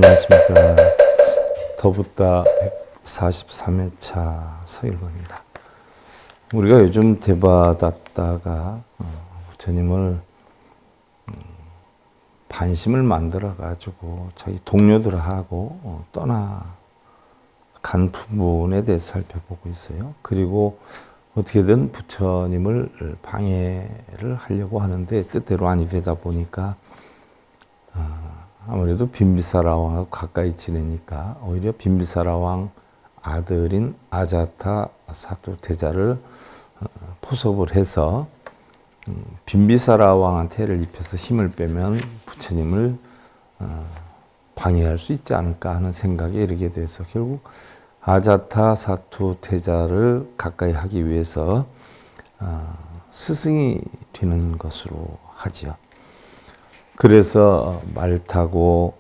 안녕하십니까. 더붓다 143회차 서일보입니다. 우리가 요즘 대받았다가 부처님을 반심을 만들어 가지고 자기 동료들하고 떠나간 부분에 대해서 살펴보고 있어요. 그리고 어떻게든 부처님을 방해를 하려고 하는데 뜻대로 아니 되다 보니까 아무래도 빈비사라 왕하고 가까이 지내니까 오히려 빈비사라 왕 아들인 아자타 사투태자를 포섭을 해서 빈비사라 왕한테 해를 입혀서 힘을 빼면 부처님을 방해할 수 있지 않을까 하는 생각에 이르게 돼서 결국 아자타 사투태자를 가까이 하기 위해서 스승이 되는 것으로 하지요. 그래서 말 타고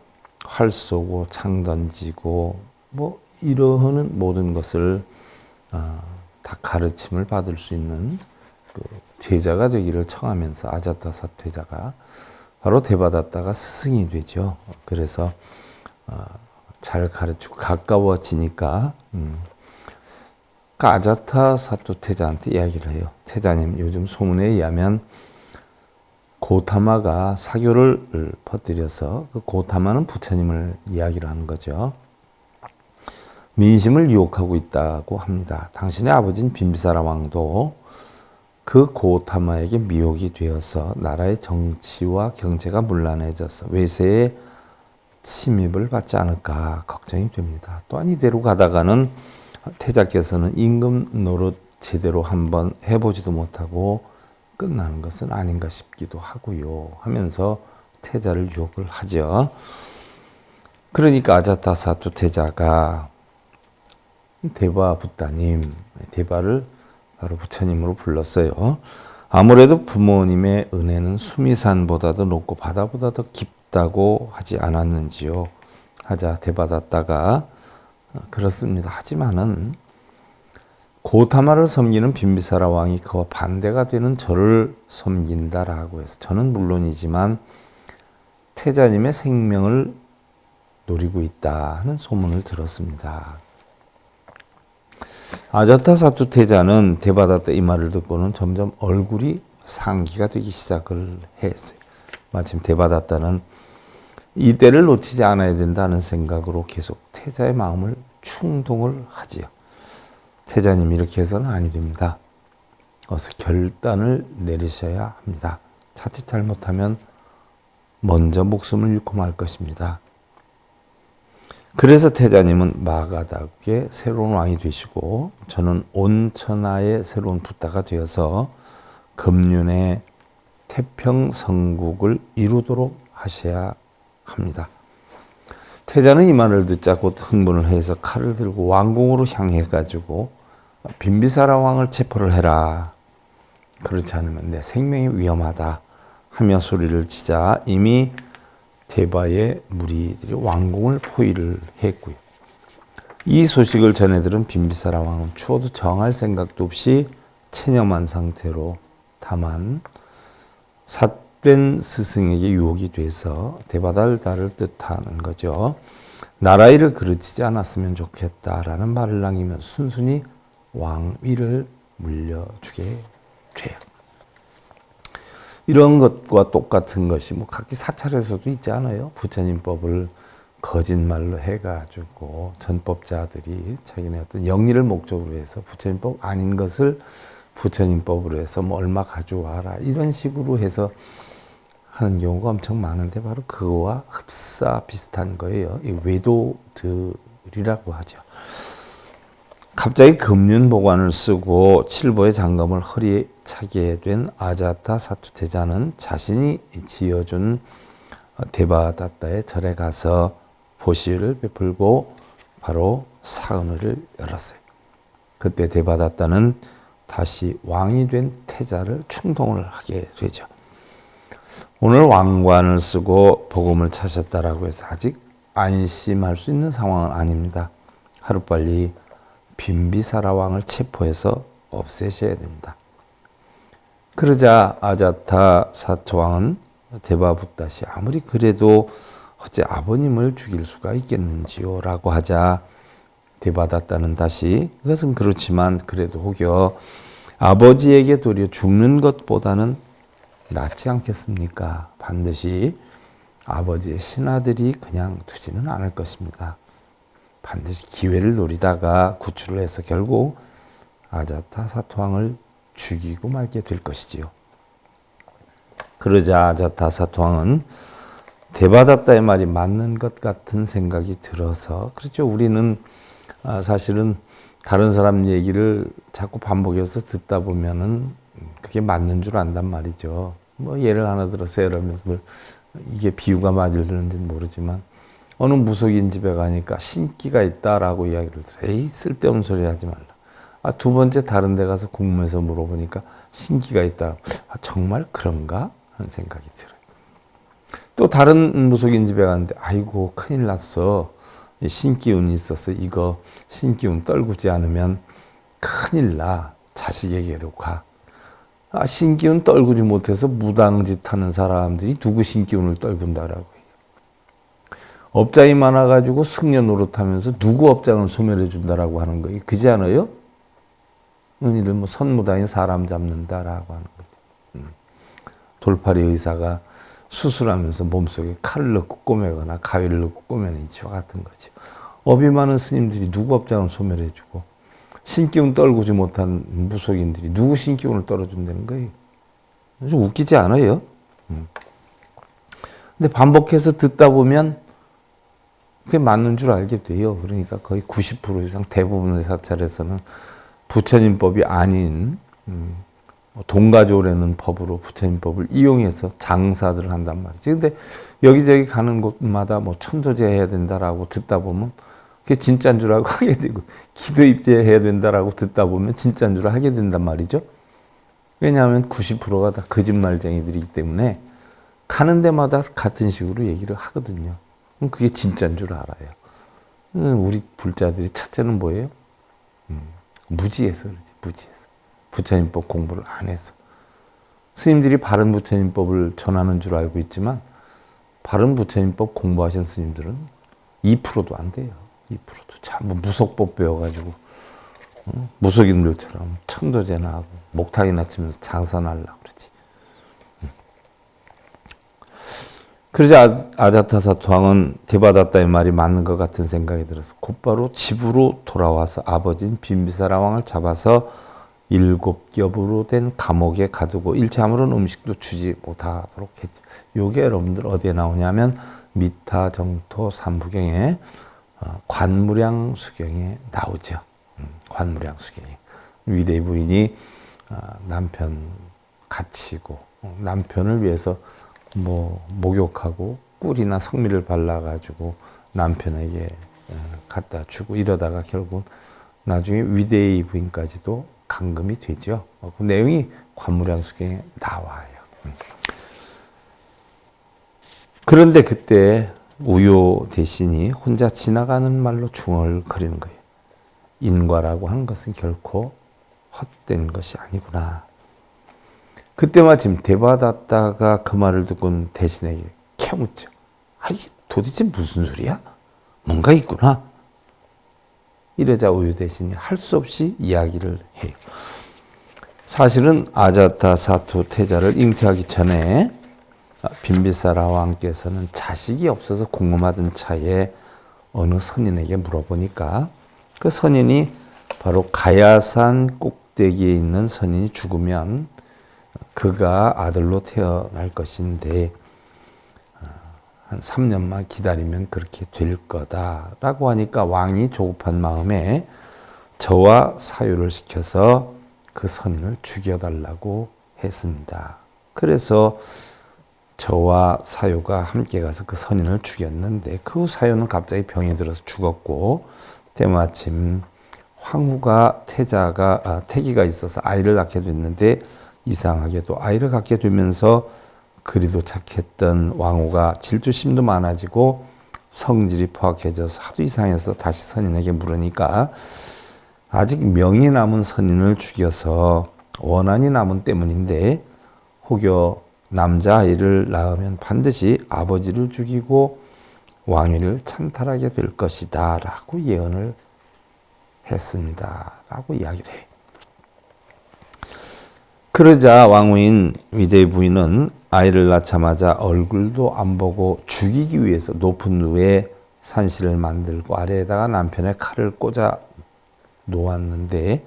활 쏘고 창 던지고 뭐 이러한 모든 것을 다 가르침을 받을 수 있는 그 제자가 되기를 청하면서 아자타 사퇴자가 바로 대받았다가 스승이 되죠. 그래서 잘 가르치고 가까워지니까 아자타 사투태자한테 이야기를 해요. 태자님, 요즘 소문에 의하면 고타마가 사교를 퍼뜨려서 그 고타마는 부처님을 이야기를 하는 거죠. 민심을 유혹하고 있다고 합니다. 당신의 아버지인 빈비사라 왕도 그 고타마에게 미혹이 되어서 나라의 정치와 경제가 문란해져서 외세의 침입을 받지 않을까 걱정이 됩니다. 또한 이대로 가다가는 태자께서는 임금 노릇 제대로 한번 해보지도 못하고 끝나는 것은 아닌가 싶기도 하고요 하면서 태자를 유혹을 하죠. 그러니까 아자타 사투태자가 대바붓다님, 대바를 바로 부처님으로 불렀어요. 아무래도 부모님의 은혜는 수미산보다도 높고 바다보다 더 깊다고 하지 않았는지요 하자 대받았다가 그렇습니다. 하지만은 고타마를 섬기는 빈비사라 왕이 그와 반대가 되는 저를 섬긴다라고 해서 저는 물론이지만 태자님의 생명을 노리고 있다 하는 소문을 들었습니다. 아자타 사투태자는 대받았다 이 말을 듣고는 점점 얼굴이 상기가 되기 시작을 했어요. 마침 대받았다는 이 때를 놓치지 않아야 된다는 생각으로 계속 태자의 마음을 충동을 하지요. 태자님, 이렇게 해서는 아니 됩니다. 어서 결단을 내리셔야 합니다. 자칫 잘못하면 먼저 목숨을 잃고 말 것입니다. 그래서 태자님은 마가다국의 새로운 왕이 되시고 저는 온 천하의 새로운 붓다가 되어서 금륜의 태평성국을 이루도록 하셔야 합니다. 태자는 이 말을 듣자 곧 흥분을 해서 칼을 들고 왕궁으로 향해 가지고 빈비사라 왕을 체포를 해라. 그렇지 않으면 내 생명이 위험하다 하며 소리를 치자 이미 대바의 무리들이 왕궁을 포위를 했고요. 이 소식을 전해 들은 빈비사라 왕은 추워도 정할 생각도 없이 체념한 상태로 다만 삿된 스승에게 유혹이 돼서 대바달다를 뜻하는 거죠. 나라 일을 그르치지 않았으면 좋겠다라는 말을 남기며 순순히 왕위를 물려주게 돼요. 이런 것과 똑같은 것이 각기 사찰에서도 있지 않아요? 부처님 법을 거짓말로 해가지고 전법자들이 자기네 어떤 영리를 목적으로 해서 부처님 법 아닌 것을 부처님 법으로 해서 얼마 가져와라 이런 식으로 해서 하는 경우가 엄청 많은데 바로 그거와 흡사 비슷한 거예요. 이 외도들이라고 하죠. 갑자기 금륜보관을 쓰고 칠보의 장검을 허리에 차게 된 아자타 사투태자는 자신이 지어준 대바다타의 절에 가서 보시를 베풀고 바로 사은을 열었어요. 그때 대바다타는 다시 왕이 된 태자를 충동을 하게 되죠. 오늘 왕관을 쓰고 복음을 찾았다라고 해서 아직 안심할 수 있는 상황은 아닙니다. 하루빨리 빈비사라 왕을 체포해서 없애셔야 됩니다. 그러자 아자타 사토왕은 대바붓다시 아무리 그래도 어째 아버님을 죽일 수가 있겠는지요? 라고 하자 대받았다는 다시 그것은 그렇지만 그래도 혹여 아버지에게 도리어 죽는 것보다는 낫지 않겠습니까? 반드시 아버지의 신하들이 그냥 두지는 않을 것입니다. 반드시 기회를 노리다가 구출을 해서 결국 아자타사토왕을 죽이고 말게 될 것이지요. 그러자 아자타사토왕은 대받았다의 말이 맞는 것 같은 생각이 들어서 그렇죠. 우리는 사실은 다른 사람 얘기를 자꾸 반복해서 듣다 보면은 그게 맞는 줄 안단 말이죠. 뭐 예를 하나 들어서 여러분 이게 비유가 맞을는지는 모르지만 어느 무속인 집에 가니까 신기가 있다라고 이야기를 들어. 에이 쓸데없는 소리 하지 말라. 두 번째 다른 데 가서 궁금해서 물어보니까 신기가 있다. 정말 그런가? 하는 생각이 들어요. 또 다른 무속인 집에 갔는데 아이고 큰일 났어. 신기운이 있어서 이거 신기운 떨구지 않으면 큰일 나. 자식에게로 가. 신기운 떨구지 못해서 무당짓 하는 사람들이 누구 신기운을 떨군다라고 해요. 업장이 많아가지고 승려 노릇하면서 누구 업장을 소멸해 준다라고 하는 거예요. 그지 않아요? 흔히들 뭐 선무당이 사람 잡는다라고 하는 거죠. 돌팔이 의사가 수술하면서 몸속에 칼을 넣고 꼬매거나 가위를 넣고 꼬매는 이치와 같은 거죠. 업이 많은 스님들이 누구 업장을 소멸해주고 신기운 떨구지 못한 무속인들이 누구 신기운을 떨어준다는 거예요. 좀 웃기지 않아요? 근데 반복해서 듣다 보면 그게 맞는 줄 알게 돼요. 그러니까 거의 90% 이상 대부분의 사찰에서는 부처님법이 아닌 동가조라는 법으로 부처님법을 이용해서 장사들을 한단 말이지. 근데 여기저기 가는 곳마다 뭐 천도제 해야 된다라고 듣다 보면 그게 진짜인 줄 알고 하게 되고 기도 입제해야 된다라고 듣다 보면 진짜인 줄 알게 된단 말이죠. 왜냐하면 90%가 다 거짓말쟁이들이기 때문에 가는 데마다 같은 식으로 얘기를 하거든요. 그럼 그게 진짜인 줄 알아요. 우리 불자들이 첫째는 뭐예요? 무지해서 그러지. 무지해서. 부처님법 공부를 안 해서. 스님들이 바른 부처님법을 전하는 줄 알고 있지만 바른 부처님법 공부하신 스님들은 2%도 안 돼요. 2%도 전부 무속법 배워가지고 무속인들처럼 천도제나 하고 목탁이나 치면서 장사나 하려고 그러지. 그러자 아자타사토왕은 대받았다의 말이 맞는 것 같은 생각이 들어서 곧바로 집으로 돌아와서 아버지인 빈비사라 왕을 잡아서 7겹으로 된 감옥에 가두고 일체 아무런 음식도 주지 못하도록 했죠. 요게 여러분들 어디에 나오냐면 미타정토 삼부경에 관무량 수경에 나오죠. 관무량 수경에 위대의 부인이 남편 갇히고 남편을 위해서 뭐 목욕하고 꿀이나 성미를 발라가지고 남편에게 갖다 주고 이러다가 결국 나중에 위대의 부인까지도 감금이 되죠. 그 내용이 관무량수경에 나와요. 그런데 그때 우요 대신이 혼자 지나가는 말로 중얼거리는 거예요. 인과라고 하는 것은 결코 헛된 것이 아니구나. 그때 마침 대받았다가 그 말을 듣고는 대신에게 캐묻죠. 이게 도대체 무슨 소리야? 뭔가 있구나. 이러자 우유 대신이 할 수 없이 이야기를 해요. 사실은 아자타사토 태자를 잉태하기 전에 빈비사라 왕께서는 자식이 없어서 궁금하던 차에 어느 선인에게 물어보니까 그 선인이 바로 가야산 꼭대기에 있는 선인이 죽으면 그가 아들로 태어날 것인데 한 3년만 기다리면 그렇게 될 거다라고 하니까 왕이 조급한 마음에 저와 사유를 시켜서 그 선인을 죽여달라고 했습니다. 그래서 저와 사유가 함께 가서 그 선인을 죽였는데 그 후 사유는 갑자기 병이 들어서 죽었고 때마침 황후가 태기가 있어서 아이를 낳게 됐는데 이상하게도 아이를 갖게 되면서 그리도 착했던 왕후가 질투심도 많아지고 성질이 포악해져서 하도 이상해서 다시 선인에게 물으니까 아직 명이 남은 선인을 죽여서 원한이 남은 때문인데 혹여 남자아이를 낳으면 반드시 아버지를 죽이고 왕위를 찬탈하게 될 것이다 라고 예언을 했습니다 라고 이야기를 해요. 그러자 왕후인 위대의 부인은 아이를 낳자마자 얼굴도 안 보고 죽이기 위해서 높은 누에 산실을 만들고 아래에다가 남편의 칼을 꽂아 놓았는데,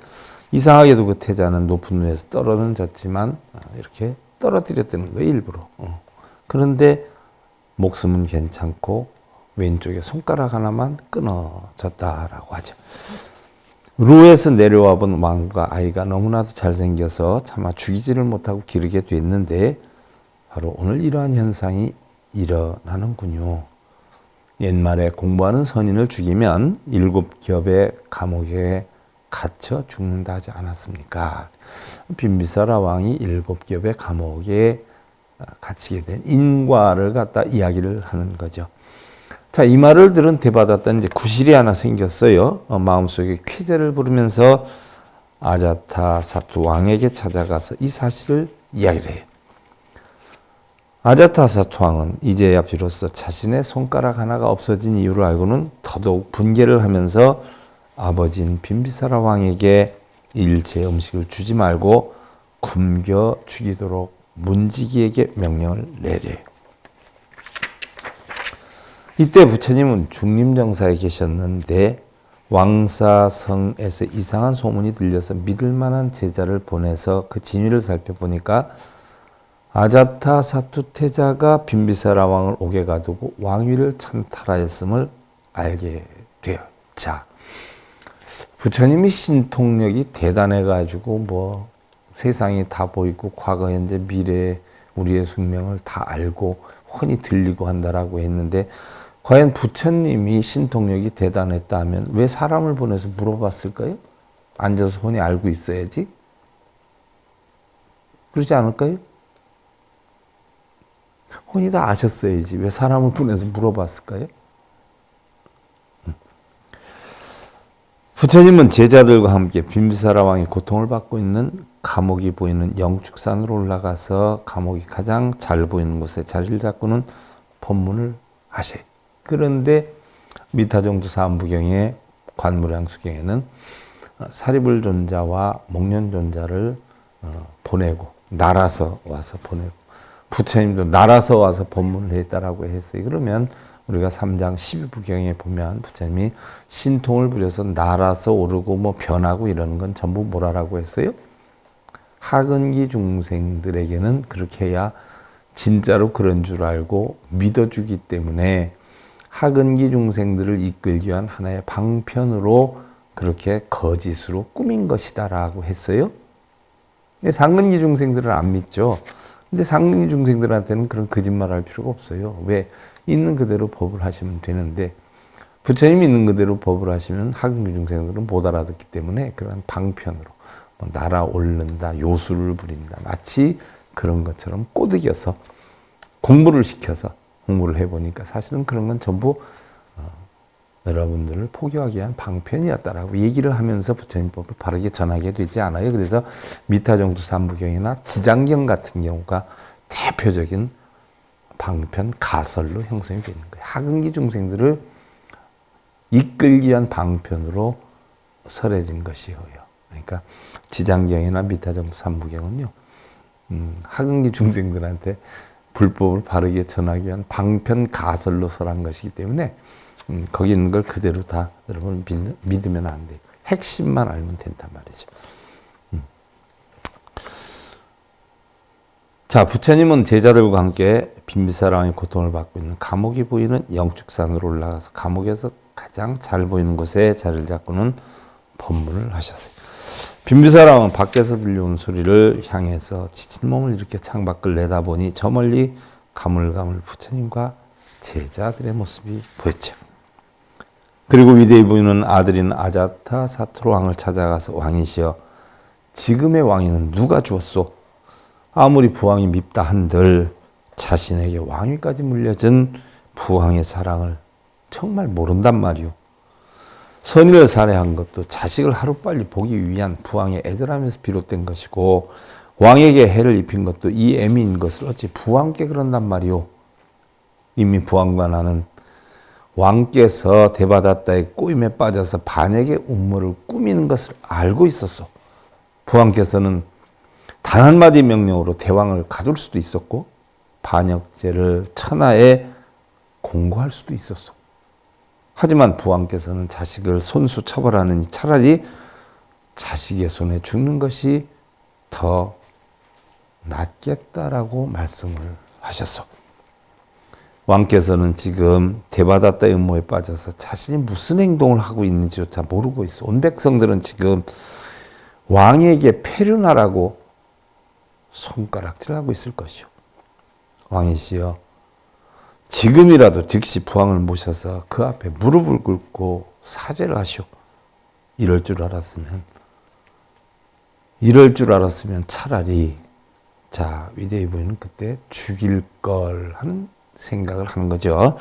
이상하게도 그 태자는 높은 누에서 떨어졌지만 이렇게 떨어뜨렸다는 거예요, 일부러. 그런데 목숨은 괜찮고 왼쪽에 손가락 하나만 끊어졌다라고 하죠. 루에서 내려와 본 왕과 아이가 너무나도 잘생겨서 차마 죽이지를 못하고 기르게 됐는데, 바로 오늘 이러한 현상이 일어나는군요. 옛말에 공부하는 선인을 죽이면 7겹의 감옥에 갇혀 죽는다 하지 않았습니까? 빈비사라 왕이 7겹의 감옥에 갇히게 된 인과를 갖다 이야기를 하는 거죠. 자, 이 말을 들은 대받았다는 이제 구실이 하나 생겼어요. 마음속에 쾌재를 부르면서 아자타사투 왕에게 찾아가서 이 사실을 이야기를 해요. 아자타사투 왕은 이제야 비로소 자신의 손가락 하나가 없어진 이유를 알고는 더더욱 분개를 하면서 아버지인 빈비사라 왕에게 일체 음식을 주지 말고 굶겨 죽이도록 문지기에게 명령을 내려요. 이때 부처님은 중림정사에 계셨는데 왕사성에서 이상한 소문이 들려서 믿을 만한 제자를 보내서 그 진위를 살펴보니까 아자타사투 태자가 빈비사라 왕을 옥에 가두고 왕위를 찬탈하였음을 알게 돼요. 자, 부처님이 신통력이 대단해가지고 뭐 세상이 다 보이고 과거, 현재, 미래 우리의 숙명을 다 알고 훤히 들리고 한다라고 했는데, 과연 부처님이 신통력이 대단했다면 왜 사람을 보내서 물어봤을까요? 앉아서 훤히 알고 있어야지. 그러지 않을까요? 훤히 다 아셨어야지. 왜 사람을 보내서 물어봤을까요? 부처님은 제자들과 함께 빈비사라 왕이 고통을 받고 있는 감옥이 보이는 영축산으로 올라가서 감옥이 가장 잘 보이는 곳에 자리를 잡고는 법문을 하셔요. 그런데 미타정두 사안부경의 관무량수경에는 사리불존자와 목련존자를 보내고 날아서 와서 보내고, 부처님도 날아서 와서 법문을 했다라고 했어요. 그러면 우리가 3장 12부경에 보면 부처님이 신통을 부려서 날아서 오르고 뭐 변하고 이러는 건 전부 뭐라고 했어요? 하근기 중생들에게는 그렇게 해야 진짜로 그런 줄 알고 믿어주기 때문에 하근기 중생들을 이끌기 위한 하나의 방편으로 그렇게 거짓으로 꾸민 것이다라고 했어요. 상근기 중생들은 안 믿죠. 근데 상근기 중생들한테는 그런 거짓말 할 필요가 없어요. 왜? 있는 그대로 법을 하시면 되는데, 부처님이 있는 그대로 법을 하시면 하근기 중생들은 못 알아듣기 때문에 그런 방편으로 날아오른다, 요술을 부린다, 마치 그런 것처럼 꼬드겨서 공부를 시켜서 공부를 해보니까 사실은 그런 건 전부 여러분들을 포교하기 위한 방편이었다라고 얘기를 하면서 부처님법을 바르게 전하게 되지 않아요. 그래서 미타정두 삼부경이나 지장경 같은 경우가 대표적인 방편 가설로 형성이 되는 거예요. 하근기 중생들을 이끌기 위한 방편으로 설해진 것이에요. 그러니까 지장경이나 미타정두 삼부경은요, 하근기 중생들한테 불법을 바르게 전하기 위한 방편 가설로 설한 것이기 때문에 거기 있는 걸 그대로 다 여러분 믿으면 안 돼요. 핵심만 알면 된단 말이죠. 자, 부처님은 제자들과 함께 빈비사라 왕의 고통을 받고 있는 감옥이 보이는 영축산으로 올라가서 감옥에서 가장 잘 보이는 곳에 자리를 잡고는 법문을 하셨어요. 빈비사라 왕은 밖에서 들려온 소리를 향해서 지친 몸을 이렇게 창밖을 내다보니 저 멀리 가물가물 부처님과 제자들의 모습이 보였죠. 그리고 위대히 보이는 아들인 아자타사투 왕을 찾아가서 왕이시여, 지금의 왕위는 누가 주었소? 아무리 부왕이 밉다 한들 자신에게 왕위까지 물려준 부왕의 사랑을 정말 모른단 말이오. 선의를 살해한 것도 자식을 하루빨리 보기 위한 부왕의 애절함에서 비롯된 것이고, 왕에게 해를 입힌 것도 이 애미인 것을 어찌 부왕께 그런단 말이오. 이미 부왕과 나는 왕께서 데바다다의 꼬임에 빠져서 반역의 음모를 꾸미는 것을 알고 있었어. 부왕께서는 단 한마디 명령으로 대왕을 가둘 수도 있었고 반역죄를 천하에 공고할 수도 있었어. 하지만 부왕께서는 자식을 손수 처벌하느니 차라리 자식의 손에 죽는 것이 더 낫겠다라고 말씀을 하셨어. 왕께서는 지금 데바다다의 음모에 빠져서 자신이 무슨 행동을 하고 있는지조차 모르고 있어. 온 백성들은 지금 왕에게 패륜하라고 손가락질하고 있을 것이요. 왕이시여, 지금이라도 즉시 부왕을 모셔서 그 앞에 무릎을 꿇고 사죄를 하시오. 이럴 줄 알았으면 차라리 위대히 부인은 그때 죽일 걸 하는 생각을 하는 거죠.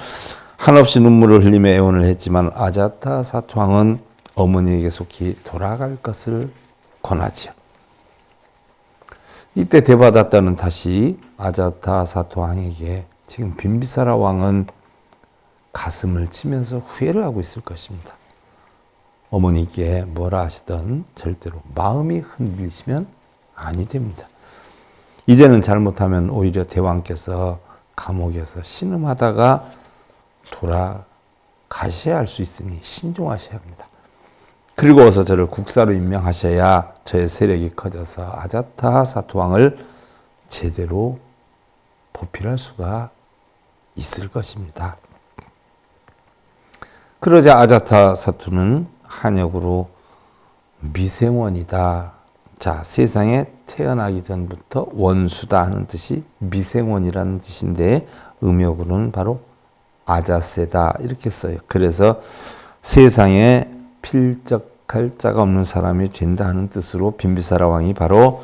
한없이 눈물을 흘리며 애원을 했지만 아자타사트 왕은 어머니에게 속히 돌아갈 것을 권하지요. 이때 데바다다는 다시 아자타사트 왕에게 지금 빈비사라 왕은 가슴을 치면서 후회를 하고 있을 것입니다. 어머니께 뭐라 하시던 절대로 마음이 흔들리시면 아니 됩니다. 이제는 잘못하면 오히려 대왕께서 감옥에서 신음하다가 돌아가셔야 할 수 있으니 신중하셔야 합니다. 그리고 어서 저를 국사로 임명하셔야 저의 세력이 커져서 아자타사트 왕을 제대로 보필할 수가 있을 것입니다. 그러자 아자타사투는 한역으로 미생원이다. 세상에 태어나기 전부터 원수다 하는 뜻이 미생원이라는 뜻인데 음역으로는 바로 아자세다 이렇게 써요. 그래서 세상에 필적할 자가 없는 사람이 된다 하는 뜻으로 빈비사라 왕이 바로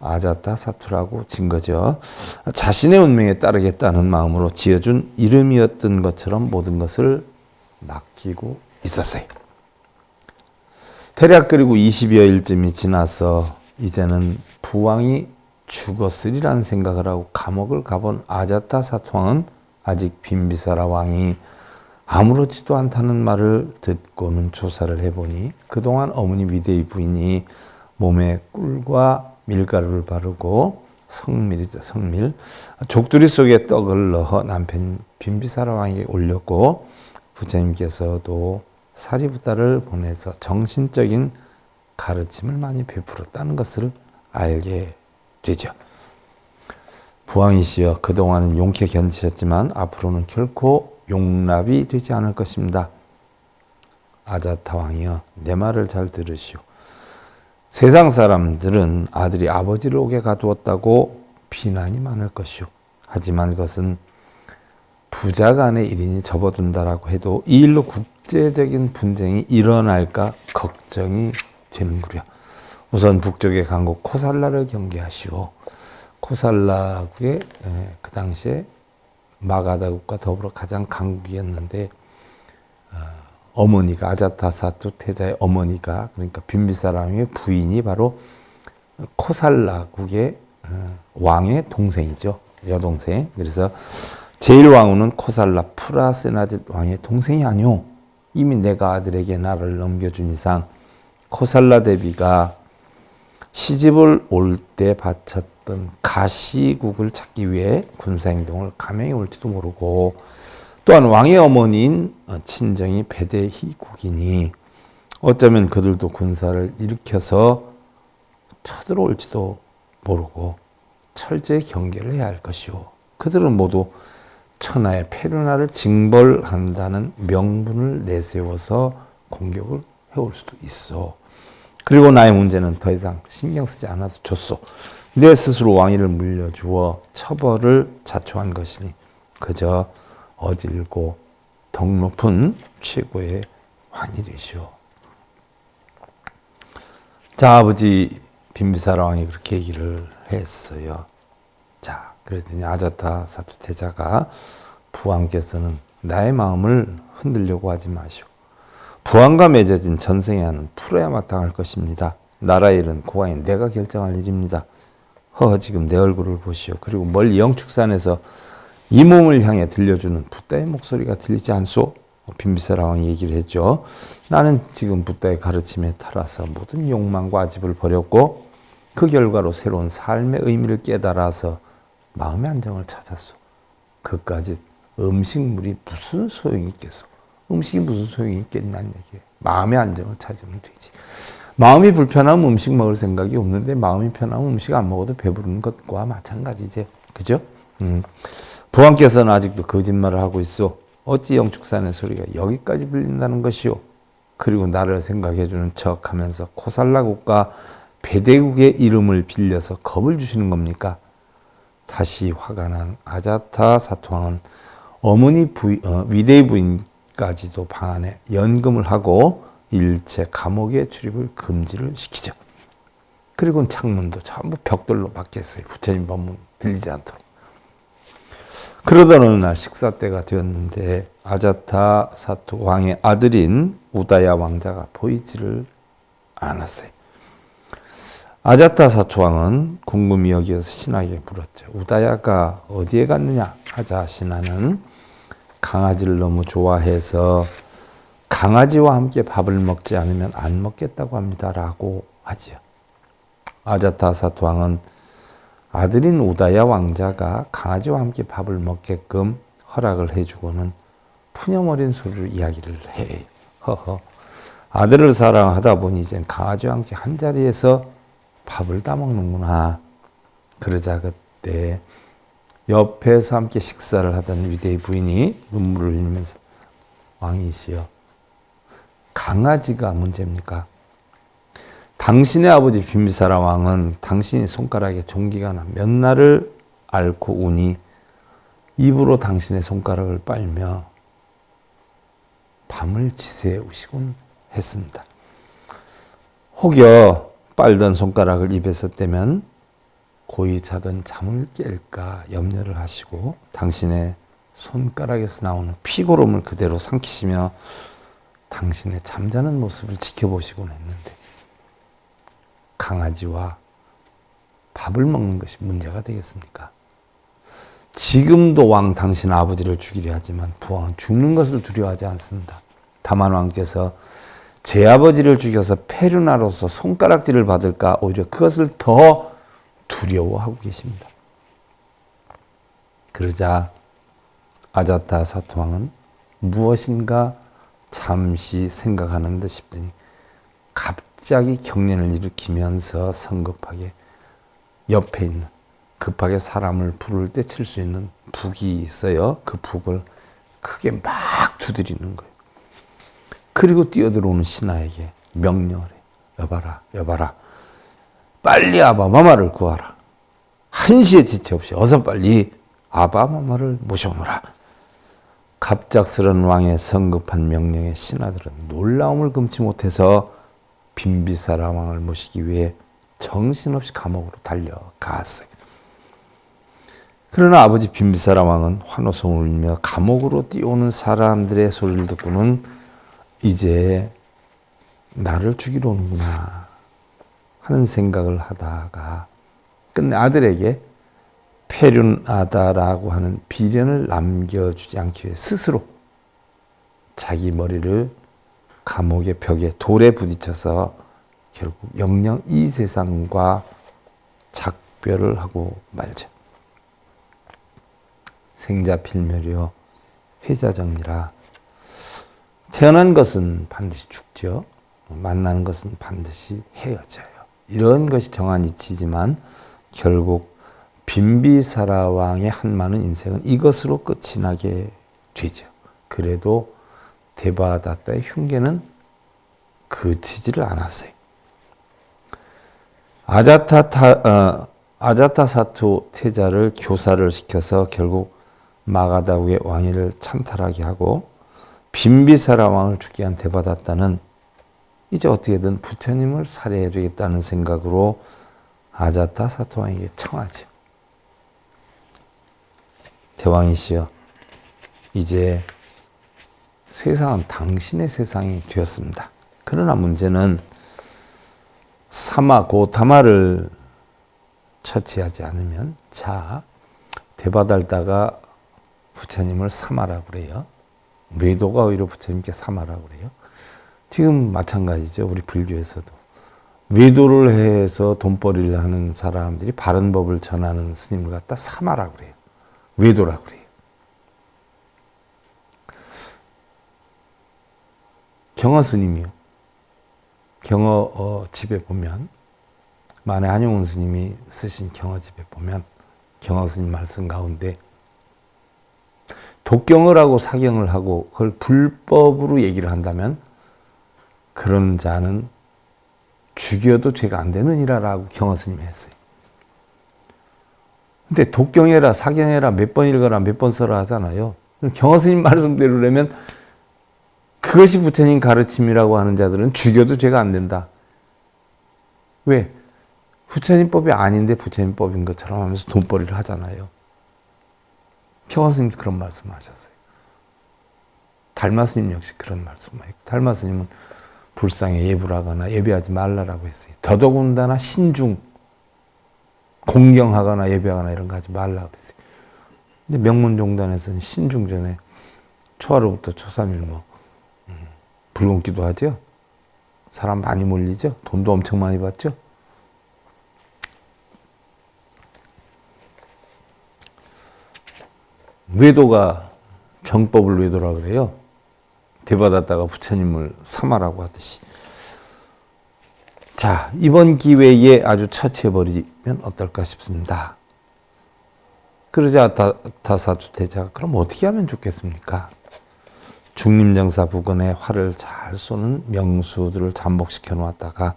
아자타사투라고 진 거죠. 자신의 운명에 따르겠다는 마음으로 지어준 이름이었던 것처럼 모든 것을 맡기고 있었어요. 대략 그리고 20여일쯤이 지나서 이제는 부왕이 죽었으리라는 생각을 하고 감옥을 가본 아자타사트 왕은 아직 빈비사라 왕이 아무렇지도 않다는 말을 듣고는 조사를 해보니 그동안 어머니 위대의 부인이 몸에 꿀과 밀가루를 바르고 성밀이죠, 성밀. 족두리 속에 떡을 넣어 남편 빈비사라 왕에게 올렸고 부처님께서도 사리부타를 보내서 정신적인 가르침을 많이 베풀었다는 것을 알게 되죠. 부왕이시여, 그동안은 용케 견디셨지만 앞으로는 결코 용납이 되지 않을 것입니다. 아자타 왕이여, 내 말을 잘 들으시오. 세상 사람들은 아들이 아버지를 옥에 가두었다고 비난이 많을 것이오. 하지만 그것은 부자 간의 일이니 접어둔다라고 해도 이 일로 국제적인 분쟁이 일어날까 걱정이 되는구려. 우선 북쪽의 강국 코살라를 경계하시오. 코살라국의 그 당시에 마가다국과 더불어 가장 강국이었는데 어머니가 아자타사투 태자의 어머니가 그러니까 빈비사라왕의 부인이 바로 코살라국의 왕의 동생이죠. 여동생. 그래서 제1왕후는 코살라 프라세나짓 왕의 동생이 아니오. 이미 내가 아들에게 나를 넘겨준 이상 코살라 대비가 시집을 올 때 바쳤던 가시국을 찾기 위해 군사행동을 감행해 올지도 모르고 또한 왕의 어머니인 친정이 베데히국이니 어쩌면 그들도 군사를 일으켜서 쳐들어올지도 모르고 철저히 경계를 해야 할 것이오. 그들은 모두 천하의 페르나를 징벌한다는 명분을 내세워서 공격을 해올 수도 있어. 그리고 나의 문제는 더 이상 신경 쓰지 않아도 좋소. 내 스스로 왕위를 물려주어 처벌을 자초한 것이니 그저 어질고 덕 높은 최고의 왕이 되시오. 아버지 빈비사라 왕이 그렇게 얘기를 했어요. 그랬더니 아자타사투 태자가 부왕께서는 나의 마음을 흔들려고 하지 마시오. 부왕과 맺어진 전생에 하는 풀어야 마땅할 것입니다. 나라의 일은 고아인 내가 결정할 일입니다. 지금 내 얼굴을 보시오. 그리고 멀리 영축산에서 이 몸을 향해 들려주는 붓다의 목소리가 들리지 않소? 빈비사라 왕이 얘기를 했죠. 나는 지금 붓다의 가르침에 따라서 모든 욕망과 아집을 버렸고 그 결과로 새로운 삶의 의미를 깨달아서 마음의 안정을 찾았소. 그까지 음식물이 무슨 소용이 있겠소. 음식이 무슨 소용이 있겠냐는 얘기예요. 마음의 안정을 찾으면 되지. 마음이 불편하면 음식 먹을 생각이 없는데 마음이 편하면 음식 안 먹어도 배부르는 것과 마찬가지죠. 그죠? 보안께서는 아직도 거짓말을 하고 있어. 어찌 영축산의 소리가 여기까지 들린다는 것이오. 그리고 나를 생각해주는 척하면서 코살라국과 베데국의 이름을 빌려서 겁을 주시는 겁니까? 다시 화가 난 아자타 사토왕은 어머니 위대의 부인까지도 방 안에 연금을 하고 일체 감옥의 출입을 금지를 시키죠. 그리고 창문도 전부 벽돌로 바뀌었어요. 부처님 법문 들리지 않도록. 그러던 어느 날 식사 때가 되었는데 아자타 사토 왕의 아들인 우다야 왕자가 보이지를 않았어요. 아자타 사토 왕은 궁금히 여기서 신하에게 물었죠. 우다야가 어디에 갔느냐 하자 신하는 강아지를 너무 좋아해서 강아지와 함께 밥을 먹지 않으면 안 먹겠다고 합니다. 라고 하지요. 아자타 사토 왕은 아들인 우다야 왕자가 강아지와 함께 밥을 먹게끔 허락을 해주고는 푸념어린 소리로 이야기를 해. 허허. 아들을 사랑하다 보니 이젠 강아지와 함께 한자리에서 밥을 따먹는구나. 그러자 그때 옆에서 함께 식사를 하던 위대의 부인이 눈물을 흘리면서 왕이시여, 강아지가 문제입니까? 당신의 아버지 빈비사라 왕은 당신이 손가락에 종기가 나 몇 날을 앓고 우니 입으로 당신의 손가락을 빨며 밤을 지새우시곤 했습니다. 혹여 빨던 손가락을 입에서 떼면 고이 자던 잠을 깰까 염려를 하시고 당신의 손가락에서 나오는 피고름을 그대로 삼키시며 당신의 잠자는 모습을 지켜보시곤 했는데 강아지와 밥을 먹는 것이 문제가 되겠습니까? 지금도 왕 당신 아버지를 죽이려 하지만 부왕은 죽는 것을 두려워하지 않습니다. 다만 왕께서 제 아버지를 죽여서 페르나로서 손가락질을 받을까 오히려 그것을 더 두려워하고 계십니다. 그러자 아자타 사토왕은 무엇인가 잠시 생각하는 듯 싶더니 갑자기 경련을 일으키면서 성급하게 옆에 있는 급하게 사람을 부를 때 칠 수 있는 북이 있어요. 그 북을 크게 막 두드리는 거예요. 그리고 뛰어들어오는 신하에게 명령을 해요. 여봐라, 여봐라. 빨리 아바마마를 구하라. 한시의 지체 없이 어서 빨리 아바마마를 모셔오너라. 갑작스런 왕의 성급한 명령에 신하들은 놀라움을 금치 못해서 빈비사라 왕을 모시기 위해 정신없이 감옥으로 달려갔어요. 그러나 아버지 빈비사라 왕은 환호성을 울며 감옥으로 뛰어오는 사람들의 소리를 듣고는 이제 나를 죽이러 오는구나 하는 생각을 하다가 끝내 아들에게 페륜아다라고 하는 비련을 남겨주지 않기 위해 스스로 자기 머리를 감옥의 벽에 돌에 부딪혀서 결국 영영 이 세상과 작별을 하고 말죠. 생자필멸이요 회자정리라. 태어난 것은 반드시 죽죠. 만나는 것은 반드시 헤어져요. 이런 것이 정한 이치지만 결국 빈비사라 왕의 한많은 인생은 이것으로 끝이 나게 되죠. 그래도 데바다타의 흉계는 그치지를 않았어요. 아자타사투 태자를 교사를 시켜서 결국 마가다국의 왕위를 찬탈하게 하고 빈비사라 왕을 죽게 한 데바다타는 이제 어떻게든 부처님을 살해해 주겠다는 생각으로 아자타사투 왕에게 청하죠. 대왕이시여, 이제 세상은 당신의 세상이 되었습니다. 그러나 문제는 사마 고타마를 처치하지 않으면 데바달다가 부처님을 사마라고 그래요. 외도가 오히려 부처님께 사마라고 그래요. 지금 마찬가지죠. 우리 불교에서도. 외도를 해서 돈벌이를 하는 사람들이 바른 법을 전하는 스님을 갖다 사마라고 그래요. 외도라고 그래요. 경허 스님이요. 경허 집에 보면, 만해 한용운 스님이 쓰신 경허 집에 보면 경허 스님 말씀 가운데 독경을 하고 사경을 하고 그걸 불법으로 얘기를 한다면 그런 자는 죽여도 죄가 안 되느니라라고 경허 스님이 했어요. 근데 독경해라 사경해라 몇 번 읽어라 몇 번 써라 하잖아요. 경허 스님 말씀대로라면 그것이 부처님 가르침이라고 하는 자들은 죽여도 죄가 안 된다. 왜? 부처님법이 아닌데 부처님법인 것처럼 하면서 돈벌이를 하잖아요. 경허 스님도 그런 말씀을 하셨어요. 달마 스님 역시 그런 말씀을 했고, 달마 스님은 불상에 예불하거나 예배하지 말라라고 했어요. 더더군다나 신중, 공경하거나 예배하거나 이런 거 하지 말라고 그랬어요. 근데 명문종단에서는 신중 전에 초하루부터 초3일 불공기도 하죠. 사람 많이 몰리죠. 돈도 엄청 많이 받죠. 외도가 정법을 외도라고 그래요. 대받았다가 부처님을 사마라고 하듯이. 자, 이번 기회에 아주 처치해버리면 어떨까 싶습니다. 그러자 다사주 대자가 그럼 어떻게 하면 좋겠습니까? 중림정사 부근에 활을 잘 쏘는 명수들을 잠복시켜 놓았다가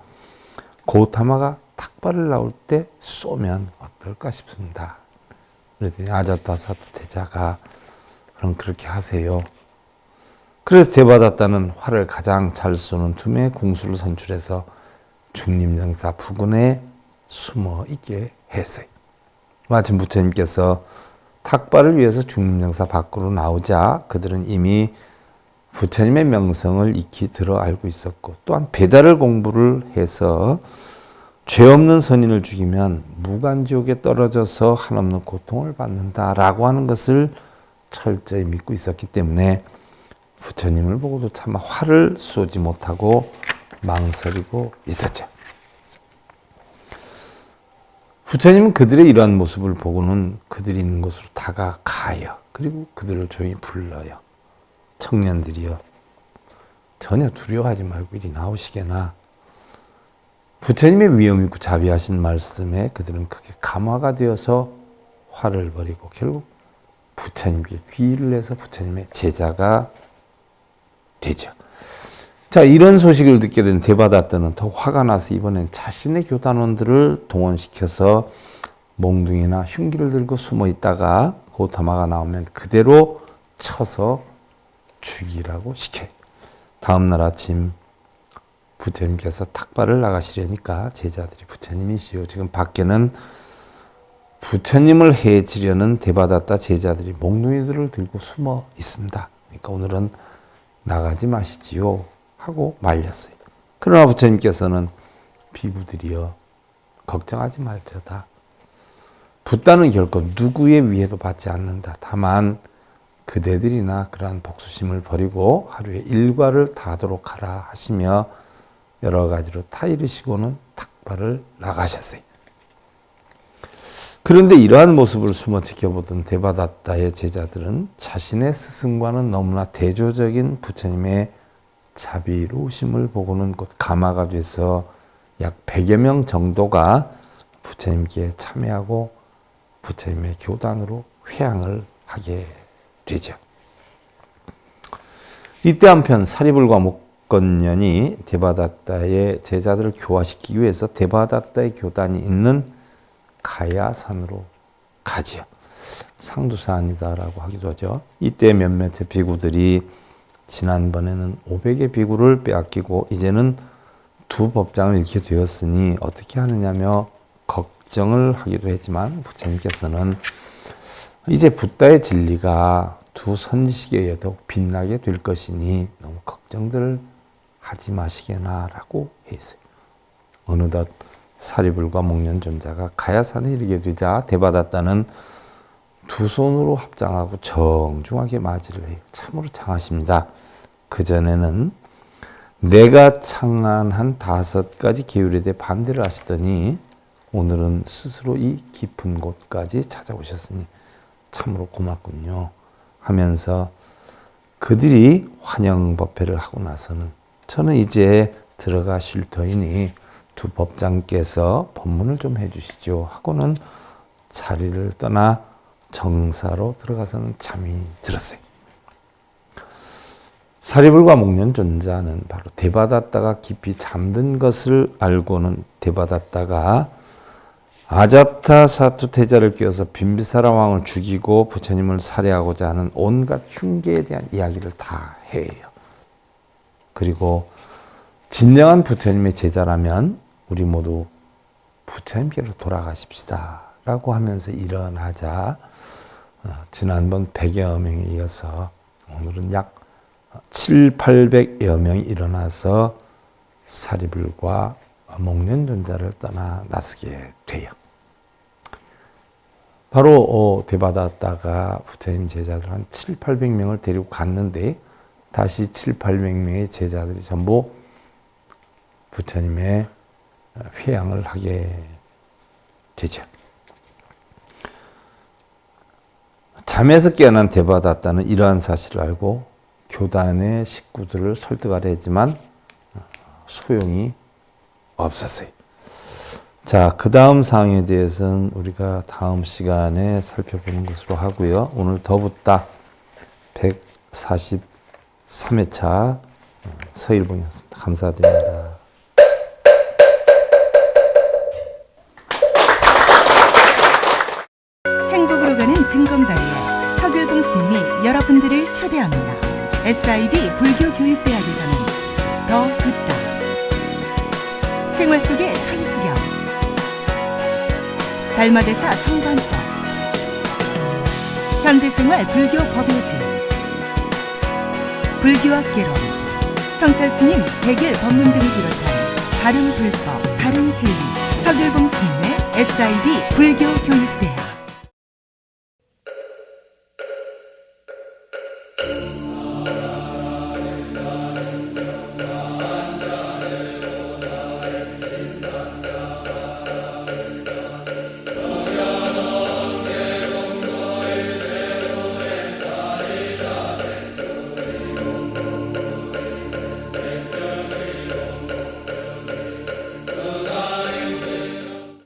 고타마가 탁발을 나올 때 쏘면 어떨까 싶습니다. 그랬더니 아자타사두 대자가 그럼 그렇게 하세요. 그래서 대받았다는 활을 가장 잘 쏘는 2명의 궁수를 선출해서 중림정사 부근에 숨어 있게 했어요. 마침 부처님께서 탁발을 위해서 중림정사 밖으로 나오자 그들은 이미 부처님의 명성을 익히 들어 알고 있었고 또한 배달을 공부를 해서 죄 없는 선인을 죽이면 무간지옥에 떨어져서 한없는 고통을 받는다라고 하는 것을 철저히 믿고 있었기 때문에 부처님을 보고도 차마 화를 쏘지 못하고 망설이고 있었죠. 부처님은 그들의 이러한 모습을 보고는 그들이 있는 곳으로 다가가요. 그리고 그들을 조용히 불러요. 청년들이여 전혀 두려워하지 말고 이리 나오시게나. 부처님의 위엄 있고 자비하신 말씀에 그들은 크게 감화가 되어서 화를 버리고 결국 부처님께 귀의를 해서 부처님의 제자가 되죠. 자, 이런 소식을 듣게 된 대바다뜨는 더 화가 나서 이번엔 자신의 교단원들을 동원시켜서 몽둥이나 흉기를 들고 숨어 있다가 고타마가 나오면 그대로 쳐서 죽이라고 시켜요. 다음 날 아침 부처님께서 탁발을 나가시려니까 제자들이 부처님이시여 지금 밖에는 부처님을 해치려는 대바다따 제자들이 몽둥이들을 들고 숨어 있습니다. 그러니까 오늘은 나가지 마시지요 하고 말렸어요. 그러나 부처님께서는 비구들이여 걱정하지 말자다. 붓다는 결코 누구의 위해도 받지 않는다. 다만 그대들이나 그러한 복수심을 버리고 하루에 일과를 다하도록 하라 하시며 여러 가지로 타이르시고는 탁발을 나가셨어요. 그런데 이러한 모습을 숨어 지켜보던 대바다따의 제자들은 자신의 스승과는 너무나 대조적인 부처님의 자비로우심을 보고는 곧 감화가 돼서 약 100여 명 정도가 부처님께 참여하고 부처님의 교단으로 회향을 하게 되죠. 이때 한편 사리불과 목건년이 대바다따의 제자들을 교화시키기 위해서 대바다따의 교단이 있는 가야산으로 가지요. 상두산이다라고 하기도 하죠. 이때 몇몇의 비구들이 지난번에는 500의 비구를 빼앗기고 이제는 2 법장을 잃게 되었으니 어떻게 하느냐며 걱정을 하기도 했지만 부처님께서는 이제 붓다의 진리가 2 선지식에 의해 더욱 빛나게 될 것이니 너무 걱정들 하지 마시게나 라고 했어요. 어느덧 사리불과 목련존자가 가야산에 이르게 되자 대바다따는 두 손으로 합장하고 정중하게 맞이를 해요. 참으로 장하십니다. 그전에는 내가 창안한 5가지 계율에 대해 반대를 하시더니 오늘은 스스로 이 깊은 곳까지 찾아오셨으니 참으로 고맙군요 하면서 그들이 환영법회를 하고 나서는 저는 이제 들어가 쉴 터이니 두 법장께서 법문을 좀 해주시죠 하고는 자리를 떠나 정사로 들어가서는 잠이 들었어요. 사리불과 목련존자는 바로 대받았다가 깊이 잠든 것을 알고는 대받았다가 아자타사투 태자를 끼워서 빈비사라 왕을 죽이고 부처님을 살해하고자 하는 온갖 흉계에 대한 이야기를 다 해요. 그리고 진정한 부처님의 제자라면 우리 모두 부처님께로 돌아가십시다 라고 하면서 일어나자 지난번 100여 명에 이어서 오늘은 약 700~800여 명이 일어나서 사리불과 목련존자를 떠나 나서게 돼요. 바로 대받았다가 부처님 제자들 한 700~800명을 데리고 갔는데 다시 700~800명의 제자들이 전부 부처님의 회양을 하게 되죠. 잠에서 깨어난 대받았다는 이러한 사실을 알고 교단의 식구들을 설득하려 했지만 소용이 없었어요. 자, 그 다음 사항에 대해서는 우리가 다음 시간에 살펴보는 것으로 하고요. 오늘 더붓다 143회차 서일봉이었습니다. 감사드립니다. 행복으로 가는 징검다리에 서길봉 스님이 여러분들을 초대합니다. SIB 불교교육대학에서는 더 듣다, 생활 속의 천수경, 달마대사 성관법, 현대생활 불교 법요지, 불교학 개론, 성철스님 백일 법문 등을 비롯한 다른 불법, 다른 진리, 서길봉 스님의 SIB 불교교육대학.